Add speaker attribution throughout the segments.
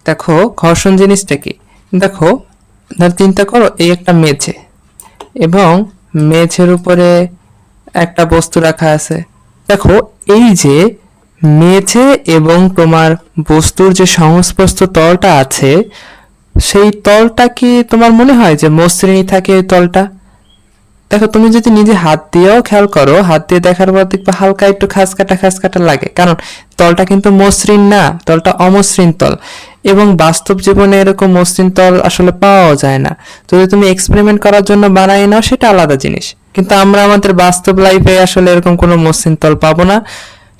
Speaker 1: দেখো ঘর্ষণ জিনিসটা কি। দেখো ধর চিন্তা করো এই একটা মেঝে এবং মেঝের উপরে একটা বস্তু রাখা আছে। দেখো এই যে মেঝে এবং তোমার বস্তুর যে সংস্পর্শ তলটা আছে, সেই তলটা কি তোমার মনে হয় যে মসৃণই থাকে এই তলটা? দেখো তুমি যদি নিজে হাত দিয়েও খেয়াল করো, হাত দিয়ে দেখার পর দেখবে হালকা একটু খাস কাটা লাগে, কারণ তলটা কিন্তু মসৃণ না, তলটা অমসৃণ তল। এবং বাস্তব জীবনে এরকম মসৃণ তল আসলে পাওয়াও যায় না। যদি তুমি এক্সপেরিমেন্ট করার জন্য বানাই নাও সেটা আলাদা জিনিস, কিন্তু আমরা আমাদের বাস্তব লাইফে আসলে এরকম কোনো মসৃণ তল পাবো না।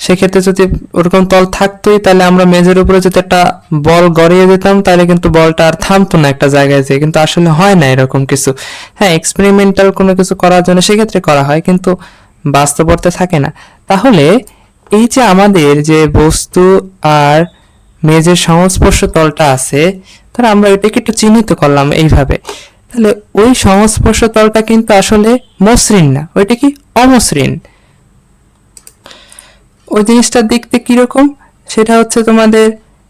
Speaker 1: সেক্ষেত্রে যদি ওরকম তল থাকতোই, তাহলে আমরা মেঝের উপরে যদি একটা বল গড়িয়ে দিতাম, তাহলে কিন্তু বলটা আর থামতো না একটা জায়গায় যেয়ে। কিন্তু আসলে হয় না এরকম কিছু। হ্যাঁ, এক্সপেরিমেন্টাল কোনো কিছু করার জন্য সেক্ষেত্রে করা হয়, কিন্তু বাস্তব অর্থে থাকে না। তাহলে এই যে আমাদের যে বস্তু আর মেঝের সংস্পর্শ তলটা আছে, তাহলে আমরা এটাকে একটু চিহ্নিত করলাম এইভাবে। তাহলে ওই সংস্পর্শ তলটা কিন্তু আসলে মসৃণ না, ওইটা কি অমসৃণ। ওই জিনিসটা দেখতে কিরকম সেটা হচ্ছে তোমাদের,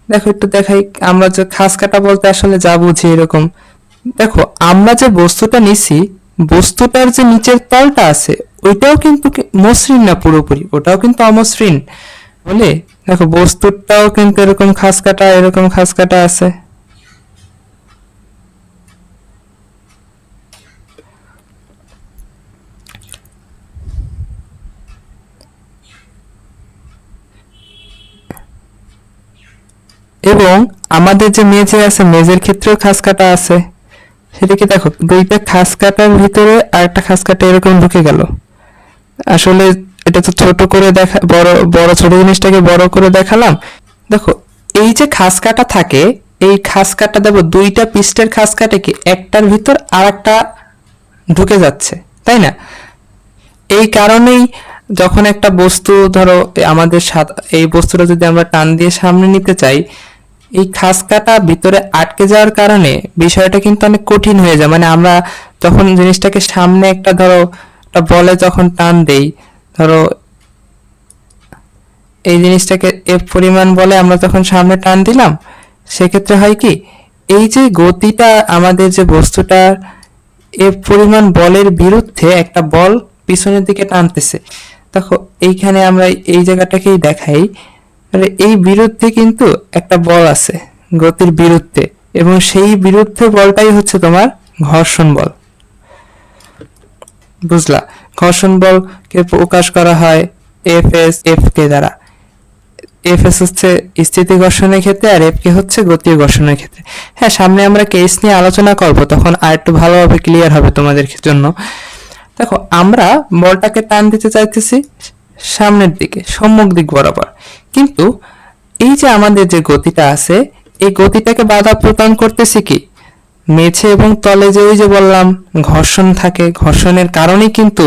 Speaker 1: দেখো একটু দেখাই। আমরা যে খাস কাটা বলতে আসলে যা বুঝি এরকম। দেখো আমরা যে বস্তুটা নিছি, বস্তুটার যে নিচের তলটা আছে ওইটাও কিন্তু মসৃণ না পুরোপুরি, ওটাও কিন্তু অমসৃণ। বলে দেখো বস্তুটাও কিন্তু এরকম খাস কাটা, এরকম খাস কাটা আছে। এবং আমাদের যে মেঝে আছে, মেঝের ক্ষেত্রেও খাস কাটা আছে। সেটাকে দেখো দুইটা খাস কাটার ভিতরে আর একটা খাস কাটা এরকম ঢুকে গেল। আসলে এটা তো ছোট করে দেখা, বড় বড় ছোট জিনিসটাকে বড় করে দেখালাম। দেখো এই যে খাস কাটা থাকে, এই খাস কাটা দেখো দুইটা পৃষ্ঠের খাস কাটে কি একটার ভিতর আর একটা ঢুকে যাচ্ছে, তাই না? এই কারণেই যখন একটা বস্তু ধরো আমাদের এই বস্তুটা যদি আমরা টান দিয়ে সামনে নিতে চাই, এই খাস কাটা ভিতরে আটকে যাওয়ার কারণে বিষয়টা কিন্তু অনেক কঠিন হয়ে যায়। মানে আমরা যখন জিনিসটাকে সামনে একটা ধরো একটা বলে যখন টান দেই, ধরো এই জিনিসটাকে এফ পরিমাণ বলে আমরা যখন সামনে টান দিলাম, সেক্ষেত্রে হয় কি এই যে গতিটা আমাদের যে বস্তুটার এফ পরিমাণ বলের বিরুদ্ধে একটা বল পিছনের দিকে টানতেছে। দেখো এইখানে আমরা এই জায়গাটাকেই দেখাই, এই বিরুদ্ধে কিন্তু একটা বল আছে গতির বিরুদ্ধে, এবং সেই বিরুদ্ধে বলটাই হচ্ছে তোমার ঘর্ষণ বল। বুঝলা? ঘর্ষণ বলকে প্রকাশ করা হয় এফ এস এফ কে দ্বারা। এফ এস হচ্ছে স্থিতি ঘর্ষণের ক্ষেত্রে, আর এফ কে হচ্ছে গতীয় ঘর্ষণের ক্ষেত্রে। হ্যাঁ, সামনে আমরা কেস নিয়ে আলোচনা করব, তখন আর একটু ভালোভাবে ক্লিয়ার হবে তোমাদের জন্য। দেখো আমরা বলটাকে টান দিতে চাইতেছি সামনের দিকে, সম্মুখ দিক বরাবর, কিন্তু এই যে আমাদের যে গতিটা আছে, এই গতিটাকে বাধা প্রদান করতেছি কি মেঝে এবং তলে, যে ওই যে বললাম ঘর্ষণ থাকে, ঘর্ষণের কারণেই কিন্তু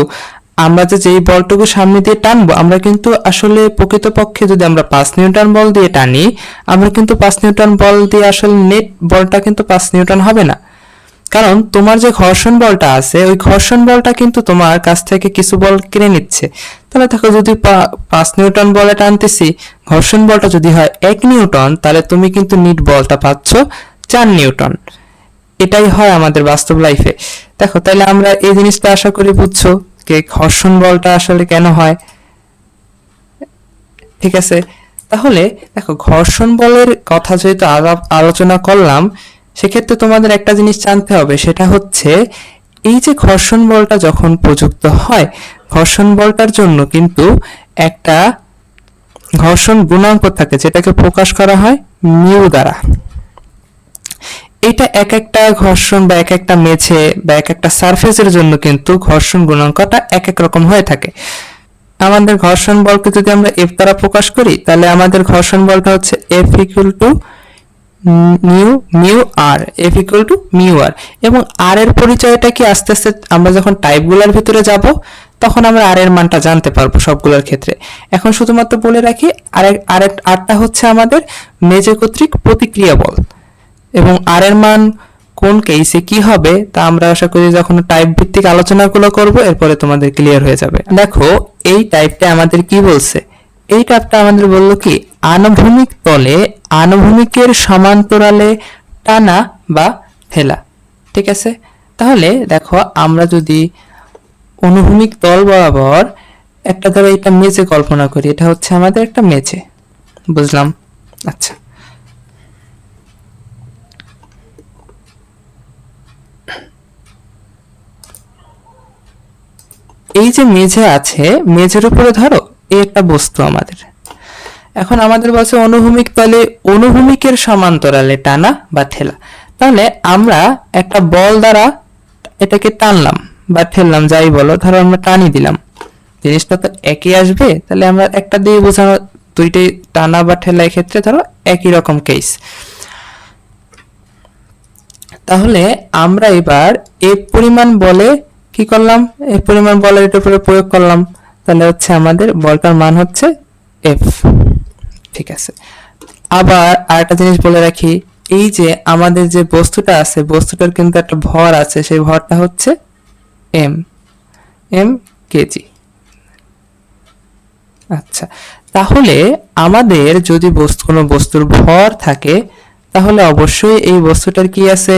Speaker 1: আমরা যেই বলটুকু সামনে দিয়ে টানবো, আমরা কিন্তু আসলে প্রকৃতপক্ষে যদি আমরা 5 নিউটন বল দিয়ে টানি, আমরা কিন্তু 5 নিউটন বল দিয়ে আসলে নেট বলটা কিন্তু 5 নিউটন হবে না। কারণ তোমার যে ঘর্ষণ বলটা আছে, ওই ঘর্ষণ বলটা কিন্তু তোমার কাছ থেকে কিছু বল কিনে নিচ্ছে। তাহলে দেখো যদি 5 নিউটন বলে টানতেছি, ঘর্ষণ বলটা যদি হয় 1 নিউটন, তাহলে তুমি কিন্তু নিট বলটা পাচ্ছ 4 নিউটন। এটাই হয় আমাদের বাস্তব লাইফে। দেখো তাহলে আমরা এই জিনিসটা আশা করি বুঝছো যে ঘর্ষণ বলটা আসলে কেন হয়। ঠিক আছে, তাহলে দেখো ঘর্ষণ বলের কথা যেহেতু আলোচনা করলাম, সেক্ষেত্রে তোমাদের একটা জিনিস জানতে হবে, সেটা হচ্ছে এই যে ঘর্ষণ বলটা যখন প্রযুক্ত হয়, ঘর্ষণ বলটার জন্য কিন্তু একটা ঘর্ষণ গুণাঙ্ক থাকে, যেটাকে প্রকাশ করা হয় মিউ দ্বারা। এটা এক একটা ঘর্ষণ বা এক একটা মেঝে বা এক একটা সারফেসের জন্য কিন্তু ঘর্ষণ গুণাঙ্কটা এক এক রকম হয়ে থাকে। আমাদের ঘর্ষণ বলকে যদি আমরা এফ দ্বারা প্রকাশ করি, তাহলে আমাদের ঘর্ষণ বলটা হচ্ছে F equal to mu R, F equal to mu R. এবং আর এর পরিচয়টা কি আস্তে আস্তে আমরা যখন টাইপগুলোর ভিতরে যাব, তখন আমরা আর এর মানটা জানতে পারবো সবগুলোর ক্ষেত্রে। এখন শুধুমাত্র বলে রাখি, আরটা হচ্ছে আমাদের মেঝে কর্তৃক প্রতিক্রিয়া বল, এবং আর এর মান কোন কেসে কি হবে তা আমরা আশা করি যখন টাইপ ভিত্তিক আলোচনাগুলো করব, এরপরে তোমাদের ক্লিয়ার হয়ে যাবে। দেখো এই টাইপটা আমাদের কি বলছে, এই টাপটা আমাদের বললো কি আনুভূমিক তলে আনুভূমিকের সমান্তরালে টানা বা ঠেলা। ঠিক আছে, তাহলে দেখো আমরা যদি অনুভূমিক তল বরাবর একটা ধরো এটা মেঝে কল্পনা করি, এটা হচ্ছে আমাদের একটা মেঝে, বুঝলাম। আচ্ছা, এই যে মেঝে আছে, মেঝের উপরে ধরো এই একটা বস্তু আমাদের। এখন আমাদের বলছে অনুভূমিক তলে অনুভূমিকের সমান্তরালে টানা বা ঠেলা। তাহলে আমরা একটা বল দ্বারা এটাকে টানলাম বা ঠেললাম, যাই বলো, ধরো আমরা টানি দিলাম, জিনিসটা তো একই আসবে। তাহলে আমরা একটা দিয়ে বোঝানো, দুইটাই টানা বা ঠেলা ক্ষেত্রে ধরো একই রকম কেস। তাহলে আমরা এবার এফ পরিমাণ বলে কি করলাম, এফ পরিমাণ বলের এটার উপরে প্রয়োগ করলাম। তাহলে হচ্ছে আমাদের বলটার মান হচ্ছে এফ। ঠিক আছে, আবার আরেকটা জিনিস বলে রাখি, এই যে আমাদের যে বস্তুটা আছে, বস্তুটার কিন্তু একটা ভর আছে, সেই ভরটা হচ্ছে এম, এম কেজি। আচ্ছা, তাহলে আমাদের যদি কোনো বস্তুর ভর থাকে, তাহলে অবশ্যই এই বস্তুটার কি আছে,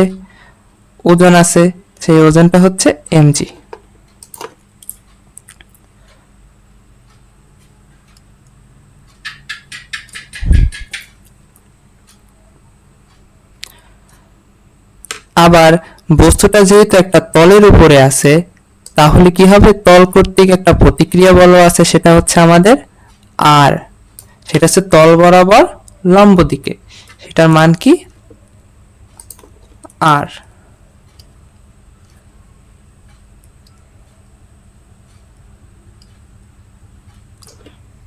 Speaker 1: ওজন আছে, সেই ওজনটা হচ্ছে এমজি। আবার বস্তুটা যেহেতু একটা তলের উপরে আছে, তাহলে কি হবে, তল কর্তৃক একটা প্রতিক্রিয়া বল আছে, সেটা হচ্ছে আমাদের আর, সেটা হচ্ছে তল বরাবর লম্ব দিকে, সেটার মান কি আর।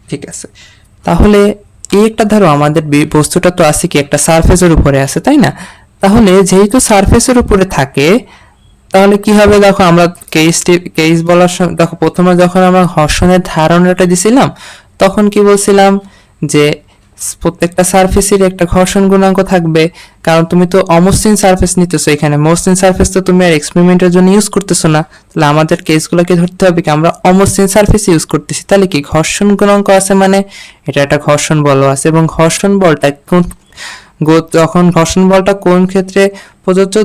Speaker 1: ঠিক আছে, তাহলে এই একটা ধরো আমাদের বস্তুটা তো আছে কি একটা সারফেসের উপরে আছে, তাই না? তাহলে যেহেতু সারফেসের উপরে থাকে, তাহলে কি হবে, দেখো আমরা কেস বলার সময় দেখো প্রথমে যখন আমরা ঘর্ষণের ধারণাটা দিছিলাম, তখন কি বলছিলাম যে প্রত্যেকটা সারফেসের একটা ঘর্ষণ গুণাঙ্ক থাকবে, কারণ তুমি তো অমসৃণ সারফেস নিতেছো, এখানে মসৃণ সারফেস তো তুমি আর এক্সপেরিমেন্টের জন্য ইউজ করতেছো না। তাহলে আমাদের কেসগুলোকে ধরতে হবে কি আমরা অমসৃণ সারফেস ইউজ করতেছি, তাহলে কি ঘর্ষণ গুণাঙ্ক আছে, মানে এটা একটা ঘর্ষণ বলও আছে, এবং ঘর্ষণ বলটা যখন ঘর্ষণ বলটা কোন ক্ষেত্রে প্রযোজ্য,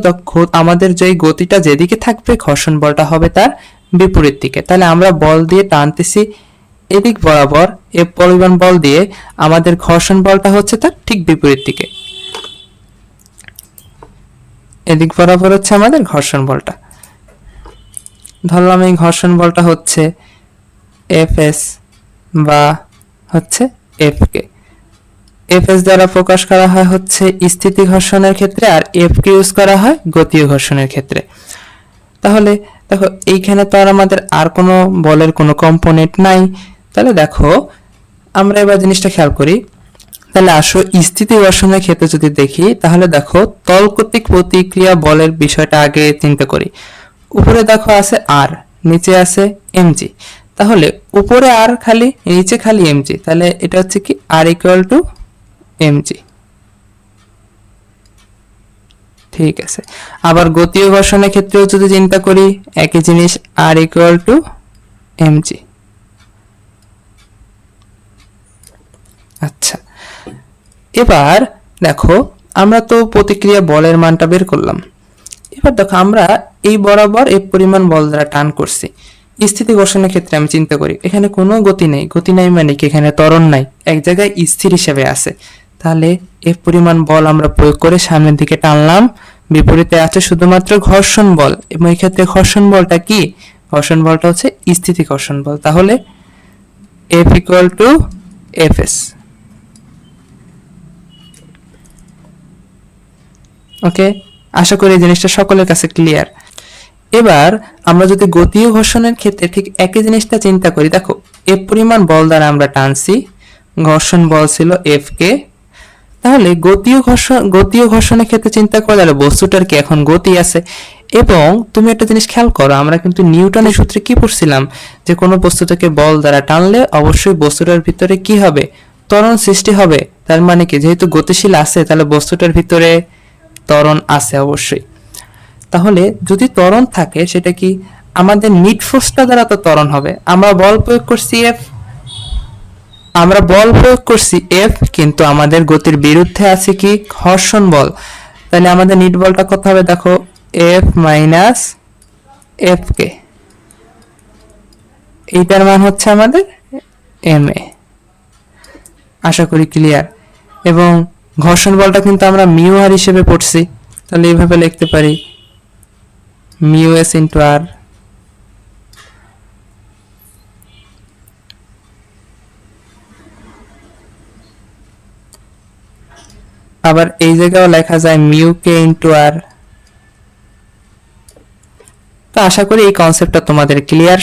Speaker 1: আমাদের যে গতিটা যেদিকে থাকবে ঘর্ষণ বলটা হবে তার বিপরীত দিকে। তাহলে আমরা বল দিয়ে টানতেছি এদিক বরাবর, এ পরিমাণ বল দিয়ে, আমাদের ঘর্ষণ বলটা হচ্ছে তার ঠিক বিপরীত দিকে, এদিক বরাবর হচ্ছে আমাদের ঘর্ষণ বলটা। ধরলাম এই ঘর্ষণ বলটা হচ্ছে এফ এস বা হচ্ছে এফ কে। এফ এস দ্বারা প্রকাশ করা হয় হচ্ছে স্থিতি ঘর্ষণের ক্ষেত্রে, আর এফ কে ইউজ করা হয় গতীয় ঘর্ষণের ক্ষেত্রে। তাহলে দেখো এইখানে তো আর আমাদের আর কোনো বলের কোনো কম্পোনেন্ট নাই। তাহলে দেখো আমরা এবার জিনিসটা খেয়াল করি, তাহলে আসো স্থিতি ঘর্ষণের ক্ষেত্রে যদি দেখি, তাহলে দেখো তল কর্তৃক প্রতিক্রিয়া বলের বিষয়টা আগে চিন্তা করি। উপরে দেখো আছে আর, নিচে আছে এমজি। তাহলে উপরে আর খালি, নিচে খালি এমজি, তাহলে এটা হচ্ছে কি আর ইকুয়াল টু এমজি। ঠিক আছে, আবার গতীয় ঘর্ষণের ক্ষেত্রেও যদি চিন্তা করি, একই জিনিস আর ইকুয়াল টু এমজি। আচ্ছা, এবার দেখো আমরা তো প্রতিক্রিয়া বলের মানটা বের করলাম। এবার দেখো আমরা এই বরাবর এই পরিমাণ বল দ্বারা টান করছি। স্থিতি ঘর্ষণের ক্ষেত্রে আমি চিন্তা করি, এখানে কোনো গতি নেই, গতি নাই মানে কি এখানে ত্বরণ নাই, এক জায়গায় স্থির হিসেবে আছে। তাহলে এই পরিমাণ বল আমরা প্রয়োগ করে সামনের দিকে টানলাম, বিপরীতে আছে শুধুমাত্র ঘর্ষণ বল, এবং এই ক্ষেত্রে ঘর্ষণ বলটা কি, ঘর্ষণ বলটা হচ্ছে স্থিতি ঘর্ষণ বল। তাহলে F equal to F S. Okay, আশা করি এই জিনিসটা সকলের কাছে ক্লিয়ার। এবার আমরা যদি গতীয় ঘর্ষণের ক্ষেত্রে ঠিক একই জিনিসটা চিন্তা করি, দেখো এফ পরিমাণ বল দ্বারা আমরা টানছি, ঘর্ষণ বল ছিল এফ কে। তাহলে গতীয় ঘর্ষণের ক্ষেত্রে চিন্তা করে, তাহলে বস্তুটার কি এখন গতি আছে। এবং তুমি একটা জিনিস খেয়াল করো, আমরা কিন্তু নিউটনের সূত্রে কি পড়ছিলাম, যে কোনো বস্তুটাকে বল দ্বারা টানলে অবশ্যই বস্তুটার ভিতরে কি হবে, ত্বরণ সৃষ্টি হবে। তার মানে কি যেহেতু গতিশীল আছে, তাহলে বস্তুটার ভিতরে ত্বরণ আছে অবশ্যই। তাহলে যদি ত্বরণ থাকে, সেটা কি আমাদের নিট ফোর্সটা দ্বারা তো ত্বরণ হবে। আমরা বল প্রয়োগ করছি এফ, আমরা বল প্রয়োগ করছি এফ, কিন্তু আমাদের গতির বিরুদ্ধে আছে কি ঘর্ষণ বল। তাহলে আমাদের নিট বলটা কত হবে দেখো, এফ মাইনাস এফ কে, এইটার মান হচ্ছে আমাদের এম এ। আশা করি ক্লিয়ার। এবং ঘর্ষণ বলটা কিন্তু আমরা মিউ আর হিসেবে পড়ছি, তাহলে এইভাবে লিখতে পারি মিউ এস ইন্টু আর। আবার এই জায়গায়ও লেখা যায় মিউ কে ইন্টু আর। তো আশা করি এই কনসেপ্টটা তোমাদের ক্লিয়ার।